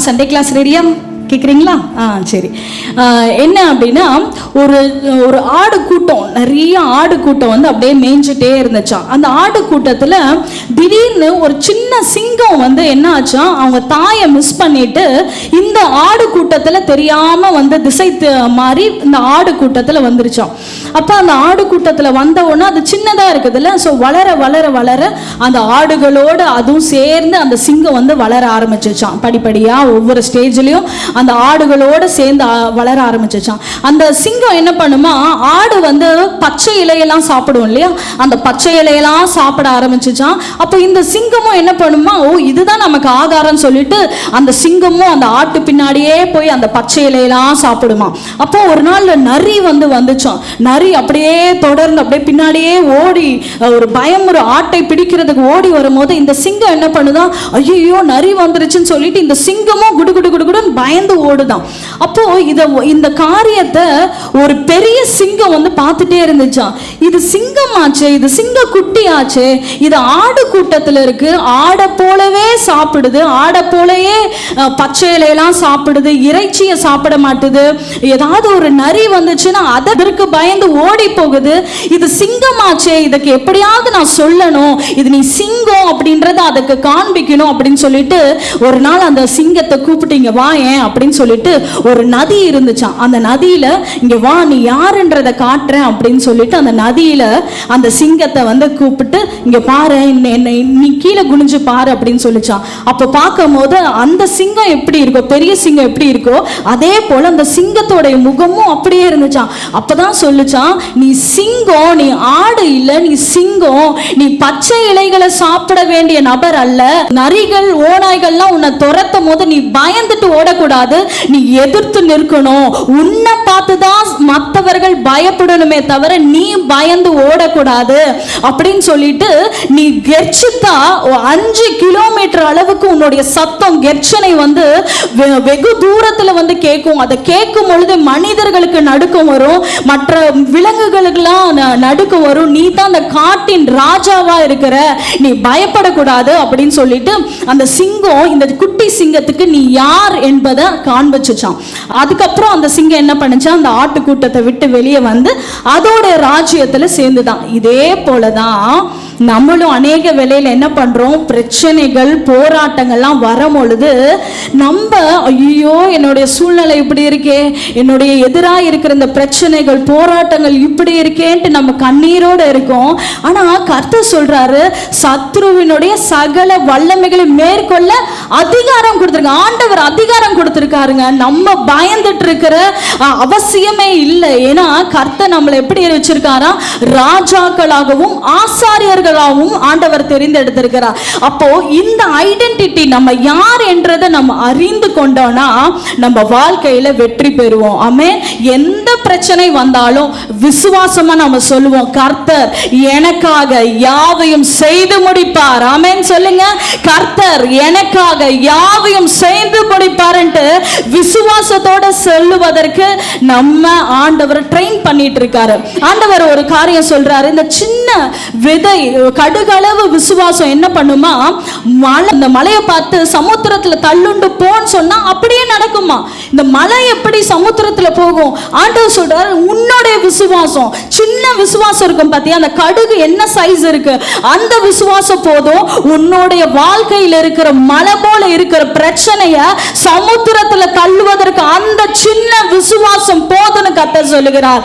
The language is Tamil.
சண்டே கிளாஸ் ரெடியா கேட்குறீங்களா? சரி. என்ன அப்படின்னா ஒரு ஒரு ஆடு கூட்டம், நிறைய ஆடு கூட்டம் வந்து அப்படியே மேய்ஞ்சிட்டே இருந்துச்சான். அந்த ஆடு கூட்டத்தில் திடீர்னு ஒரு சின்ன சிங்கம் வந்து என்ன ஆச்சா, அவங்க தாயை மிஸ் பண்ணிட்டு இந்த ஆடு கூட்டத்தில் தெரியாமல் வந்து திசை மாறி இந்த ஆடு கூட்டத்தில் வந்துருச்சான். அப்போ அந்த ஆடு கூட்டத்தில் வந்த உடனே அது சின்னதாக இருக்குதுல்ல, ஸோ வளர வளர வளர அந்த ஆடுகளோடு அதுவும் சேர்ந்து அந்த சிங்கம் வந்து வளர ஆரம்பிச்சிச்சான். படிப்படியாக ஒவ்வொரு ஸ்டேஜ்லையும் அந்த ஆடுகளோடு சேர்ந்து வளர ஆரம்பிச்சிச்சான். அந்த சிங்கம் என்ன பண்ணுமா, ஆடு வந்து பச்சை இலையெல்லாம் சாப்பிடும் இல்லையா, அந்த பச்சை இலையெல்லாம் சாப்பிட ஆரம்பிச்சிச்சான். அப்போ இந்த சிங்கமும் என்ன பண்ணுமா, ஓ இதுதான் நமக்கு ஆகாரம் சொல்லிட்டு அந்த சிங்கமும் அந்த ஆட்டு பின்னாடியே போய் அந்த பச்சை இலையெல்லாம் சாப்பிடுமா. அப்போ ஒரு நாள் நரி வந்து வந்துச்சான். நரி அப்படியே தொடர்ந்து அப்படியே பின்னாடியே ஓடி ஒரு பயம், ஒரு ஆட்டை பிடிக்கிறதுக்கு ஓடி வரும்போது இந்த சிங்கம் என்ன பண்ணுதான், ஐயோ நரி வந்துருச்சுன்னு சொல்லிட்டு இந்த சிங்கமும் குடு குடு குடுன்னு பயந்து ஓடுதான். அப்போ இந்த காரியத்தை ஒரு பெரிய சிங்கம் வந்து பார்த்துட்டே இருந்துச்சான். இது சிங்கம் ஆச்சு, இது சிங்க குட்டி ஆச்சு, இது ஆடு கூட்டத்தில் இருக்கு, ஆடை போலவே சாப்பிடுது, ஆடை போலவே பச்சை இலையெல்லாம் சாப்பிடுது, இறைச்சியை சாப்பிட மாட்டுது. ஏதாவது ஒரு நரி வந்துச்சுன்னா அதற்கு பயந்து ஓடி போகுது. இது சிங்கம் ஆச்சே, இதுக்கு எப்படியாவது நான் சொல்லணும், இது நீ சிங்கம் அப்படின்றத அதுக்கு காண்பிக்கணும் அப்படின்னு சொல்லிட்டு ஒரு நாள் அந்த சிங்கத்தை கூப்பிட்டீங்க வா ஏன் அப்படின்னு சொல்லிட்டு ஒரு நதி இருந்துச்சான். அந்த நதியில இங்க வா நீ யாருன்றதை காட்டுறேன் அப்படின்னு சொல்லிட்டு அந்த நதியில அந்த சிங்கத்தை வந்து கூப்பிட்டு இங்க பாரு, நீ கீழே குனிஞ்சு பாரு அப்படின்னு சொல்லிச்சான். அப்ப பார்க்கும் போது அந்த சிங்கம் எப்படி இருக்கோ, பெரிய சிங்கம் எப்படி இருக்கோ அதே போல அந்த சிங்கத்தோட முகமும் அப்படியே இருந்துச்சான். அப்பதான் சொல்லுச்சான், நீ சிங்கம், நீ ஆடு இல்ல, நீ சிங்கம், நீ பச்சை இலைகளை சாப்பிட வேண்டிய நபர் அல்ல. நரிகள் ஓநாய்கள்லாம் உன்னை துரத்தும் போது நீ பயந்துட்டு ஓடக்கூடாது, நீ எதிர்த்து நிற்கணும். உன்னை பார்த்துதான் மற்றவர்கள் பயப்படணுமே தவிர நீ பயந்து ஓடக்கூடாது அப்படின்னு சொல்லிட்டு நீ கெர்ச்சித்தா 5 கிலோமீட்டர் அளவுக்கு உன்னுடைய சத்தம் கெர்ச்சனை வந்து வெகு தூரத்துல வந்து கேட்கும். அதை கேட்கும் பொழுது மனிதர்களுக்கு நடுக்கம் வரும், மற்ற விலங்குகளுக்கெல்லாம் நடுக்கம் வரும். நீ தான் அந்த காட்டின் ராஜாவா இருக்கிற, நீ பயப்படக்கூடாது அப்படின்னு சொல்லிட்டு அந்த சிங்கம் இந்த குட்டி சிங்கத்துக்கு நீ யார் என்பதை காண்பிச்சுச்சான். அதுக்கப்புறம் அந்த சிங்கம் என்ன பண்ணுச்சா, அந்த ஆட்டு கூட்டத்தை விட்டு வெளியே வந்து அதோட ராஜ்யத்துல சேர்ந்துதான். இதே போலதான் நம்மளும் அநேக வேளையில என்ன பண்றோம், பிரச்சனைகள் போராட்டங்கள்லாம் வரும் பொழுது நம்ம ஐயோ என்னுடைய சூழ்நிலை இப்படி இருக்கே, என்னுடைய எதிராக இருக்கிற இந்த பிரச்சனைகள் போராட்டங்கள் இப்படி இருக்கேன்ட்டு நம்ம கண்ணீரோட இருக்கோம். ஆனா கர்த்தர் சொல்றாரு, சத்ருவினுடைய சகல வல்லமைகளை மேற்கொள்ள அதிகாரம் கொடுத்திருக்க ஆண்டவர் அதிகாரம் கொடுத்திருக்காருங்க. நம்ம பயந்துட்டு இருக்கிற அவசியமே இல்லை. ஏன்னா கர்த்தர் நம்மளை எப்படி வச்சிருக்காரா, ராஜாக்களாகவும் ஆசாரியர்கள் ஆண்டவர் தெரிந்தெடுத்திருக்கிறார். அப்போ இந்த ஐடென்டிட்டி நம்ம யார் என்றதை நம்ம அறிந்து கொண்டோம்னா நம்ம வாழ்க்கையில வெற்றி பெறுவோம். ஆமென். எந்த பிரச்சனை வந்தாலும் விசுவாசமா நம்ம சொல்லுவோம், கர்த்தர் எனக்காக யாவையும் செய்து முடிப்பார். ஆமென் சொல்லுங்க. கர்த்தர் எனக்காக யாவையும் செய்து முடிப்பார் என்று விசுவாசத்தோட சொல்லுவதற்கு நம்ம ஆண்டவர் ட்ரெயின் பண்ணிட்டு இருக்காரு. ஆண்டவர் ஒரு காரியம் சொல்றாரு, இந்த சின்ன விதை கடுகளவு விசுவாசம் என்ன பண்ணுமா, இந்த மலையை பார்த்து சமுத்திரத்துல தள்ளுண்டு போன்னு சொன்னா அப்படியே நடக்குமா. இந்த மலை எப்படி சமுத்திரத்துல போகும், ஆண்டவர் சொல்றாரு உன்னுடைய விசுவாசம், சின்ன விசுவாசம் இருக்கும் பாத்தியா, அந்த கடுகு என்ன சைஸ் இருக்கு, அந்த விசுவாசம் போதும் உன்னுடைய வாழ்க்கையில் இருக்கிற மலை போல இருக்கிற பிரச்சனைய சமுத்திரத்துல தள்ளுவதற்கு அந்த சின்ன விசுவாசம் போதும்னு கர்த்தர் சொல்லுகிறார்.